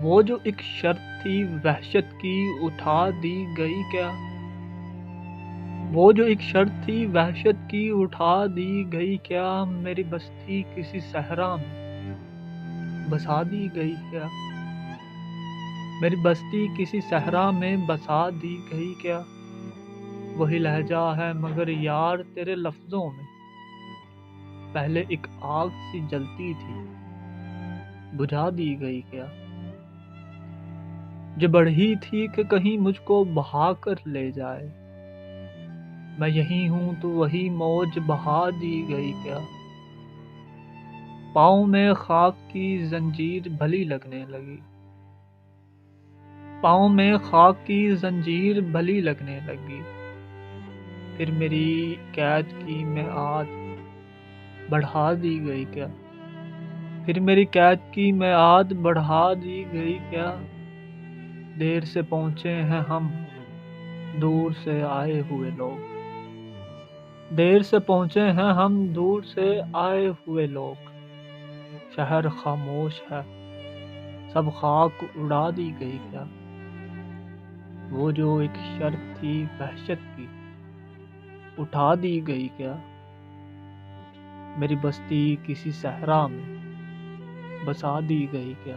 وہ جو ایک شرط تھی وحشت کی اٹھا دی گئی کیا؟ وہ جو ایک شرط تھی وحشت کی اٹھا دی گئی کیا؟ میری بستی کسی صحرا میں بسا دی گئی کیا؟ میری بستی کسی صحرا میں بسا دی گئی کیا؟ وہی لہجہ ہے مگر یار تیرے لفظوں میں، پہلے ایک آگ سی جلتی تھی بجھا دی گئی کیا؟ جو بڑھی تھی کہ کہیں مجھ کو بہا کر لے جائے، میں یہی ہوں تو وہی موج بہا دی گئی کیا؟ پاؤں میں خاک کی زنجیر بھلی لگنے لگی، پاؤں میں خاک کی زنجیر بھلی لگنے لگی، پھر میری قید کی میعاد بڑھا دی گئی کیا؟ پھر میری قید کی میعاد بڑھا دی گئی کیا؟ دیر سے پہنچے ہیں ہم دور سے آئے ہوئے لوگ، دیر سے پہنچے ہیں ہم دور سے آئے ہوئے لوگ، شہر خاموش ہے سب خاک اڑا دی گئی کیا؟ وہ جو ایک شرط تھی وحشت کی اٹھا دی گئی کیا؟ میری بستی کسی صحرا میں بسا دی گئی کیا؟